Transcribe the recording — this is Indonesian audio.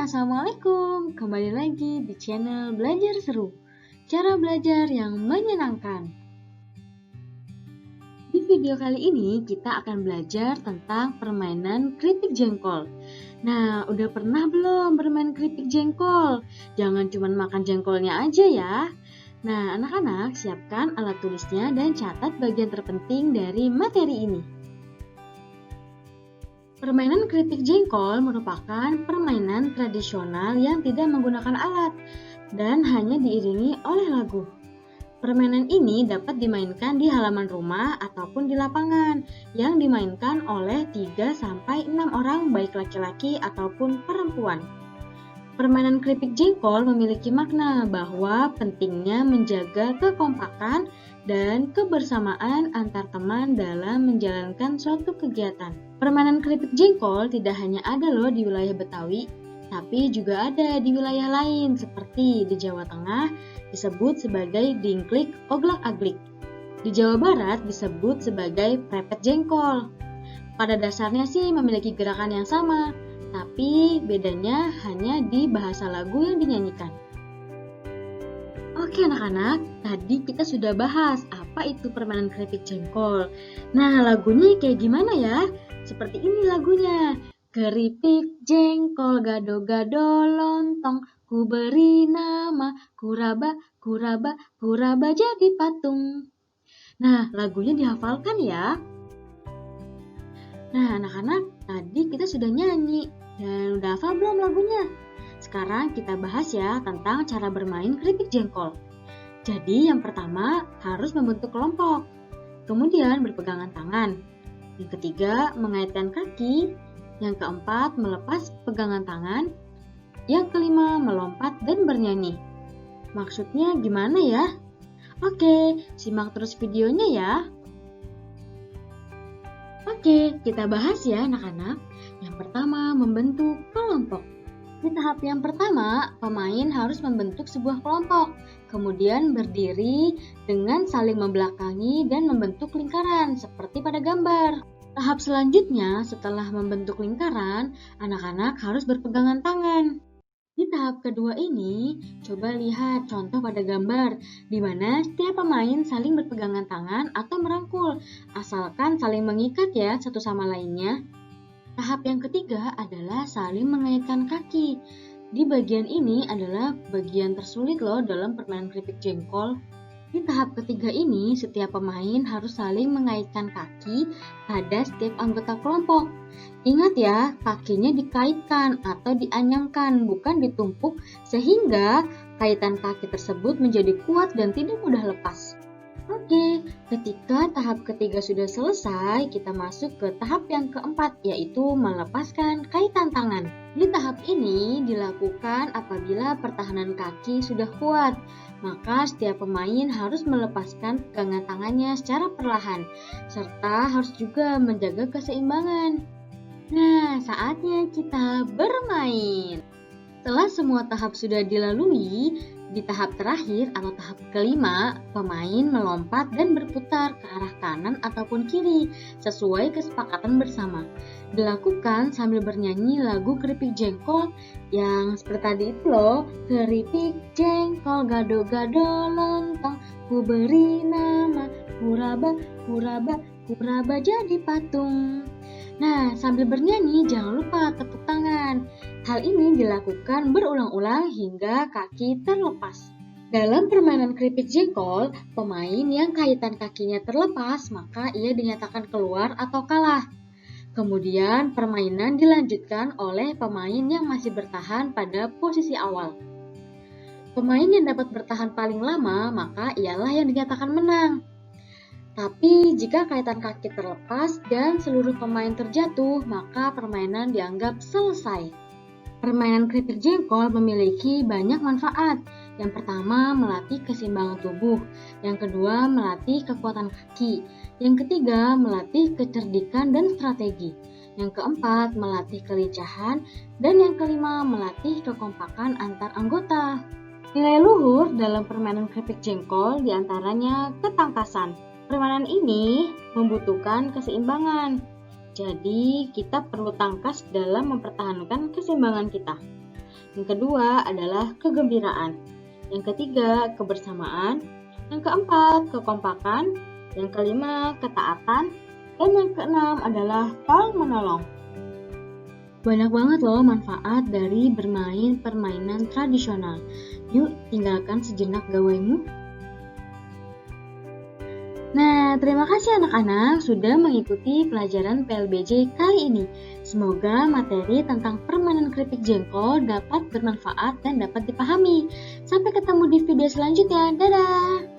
Assalamualaikum, kembali lagi di channel Belajar Seru, cara belajar yang menyenangkan. Di video kali ini kita akan belajar tentang permainan keripik jengkol. Nah, udah pernah belum bermain keripik jengkol? Jangan cuma makan jengkolnya aja ya. Nah, anak-anak siapkan alat tulisnya dan catat bagian terpenting dari materi ini. Permainan keripik jengkol merupakan permainan tradisional yang tidak menggunakan alat dan hanya diiringi oleh lagu. Permainan ini dapat dimainkan di halaman rumah ataupun di lapangan yang dimainkan oleh 3-6 orang baik laki-laki ataupun perempuan. Permainan keripik jengkol memiliki makna bahwa pentingnya menjaga kekompakan dan kebersamaan antar teman dalam menjalankan suatu kegiatan. Permainan keripik jengkol tidak hanya ada loh di wilayah Betawi, tapi juga ada di wilayah lain seperti di Jawa Tengah disebut sebagai dingklik oglak-aglik. Di Jawa Barat disebut sebagai prepet jengkol. Pada dasarnya sih memiliki gerakan yang sama, tapi bedanya hanya di bahasa lagu yang dinyanyikan. Oke anak-anak, tadi kita sudah bahas apa itu permainan keripik jengkol. Nah, lagunya kayak gimana ya? Seperti ini lagunya. Keripik jengkol gado-gado lontong, ku beri nama kuraba, kuraba, kuraba jadi patung. Nah, lagunya dihafalkan ya. Nah, anak-anak, tadi kita sudah nyanyi dan udah hafal belum lagunya? Sekarang kita bahas ya tentang cara bermain keripik jengkol. Jadi yang pertama harus membentuk kelompok, kemudian berpegangan tangan. Yang ketiga mengaitkan kaki, yang keempat melepas pegangan tangan, yang kelima melompat dan bernyanyi. Maksudnya gimana ya? Oke, simak terus videonya ya. Oke, kita bahas ya anak-anak. Yang pertama membentuk kelompok. Di tahap yang pertama, pemain harus membentuk sebuah kelompok, kemudian berdiri dengan saling membelakangi dan membentuk lingkaran seperti pada gambar. Tahap selanjutnya, setelah membentuk lingkaran, anak-anak harus berpegangan tangan. Di tahap kedua ini, coba lihat contoh pada gambar, di mana setiap pemain saling berpegangan tangan atau merangkul, asalkan saling mengikat ya satu sama lainnya. Tahap yang ketiga adalah saling mengaitkan kaki. Di bagian ini adalah bagian tersulit loh dalam permainan keripik jengkol. Di tahap ketiga ini, setiap pemain harus saling mengaitkan kaki pada setiap anggota kelompok. Ingat ya, kakinya dikaitkan atau dianyamkan, bukan ditumpuk, sehingga kaitan kaki tersebut menjadi kuat dan tidak mudah lepas. Oke, ketika tahap ketiga sudah selesai, kita masuk ke tahap yang keempat, yaitu melepaskan kaitan tangan. Di tahap ini dilakukan apabila pertahanan kaki sudah kuat, maka setiap pemain harus melepaskan pegangan tangannya secara perlahan, serta harus juga menjaga keseimbangan. Nah, saatnya kita bermain. Setelah semua tahap sudah dilalui, di tahap terakhir atau tahap kelima, pemain melompat dan berputar ke arah kanan ataupun kiri sesuai kesepakatan bersama. Dilakukan sambil bernyanyi lagu keripik jengkol yang seperti tadi itu loh. Keripik jengkol gado-gado lontong, ku beri nama kuraba, kuraba, kuraba jadi patung. Nah, sambil bernyanyi jangan lupa tepuk tangan. Hal ini dilakukan berulang-ulang hingga kaki terlepas. Dalam permainan keripik jengkol, pemain yang kaitan kakinya terlepas maka ia dinyatakan keluar atau kalah. Kemudian permainan dilanjutkan oleh pemain yang masih bertahan pada posisi awal. Pemain yang dapat bertahan paling lama maka ialah yang dinyatakan menang. Tapi jika kaitan kaki terlepas dan seluruh pemain terjatuh, maka permainan dianggap selesai. Permainan keripik jengkol memiliki banyak manfaat. Yang pertama, melatih keseimbangan tubuh. Yang kedua, melatih kekuatan kaki. Yang ketiga, melatih kecerdikan dan strategi. Yang keempat, melatih kelincahan. Dan yang kelima, melatih kekompakan antar anggota. Nilai luhur dalam permainan keripik jengkol diantaranya ketangkasan. Permainan ini membutuhkan keseimbangan. Jadi, kita perlu tangkas dalam mempertahankan keseimbangan kita. Yang kedua adalah kegembiraan. Yang ketiga, kebersamaan. Yang keempat, kekompakan. Yang kelima, ketaatan. Dan yang keenam adalah tolong menolong. Banyak banget loh manfaat dari bermain permainan tradisional. Yuk, tinggalkan sejenak gawaimu. Nah, terima kasih anak-anak sudah mengikuti pelajaran PLBJ kali ini. Semoga materi tentang permainan keripik jengkol dapat bermanfaat dan dapat dipahami. Sampai ketemu di video selanjutnya. Dadah!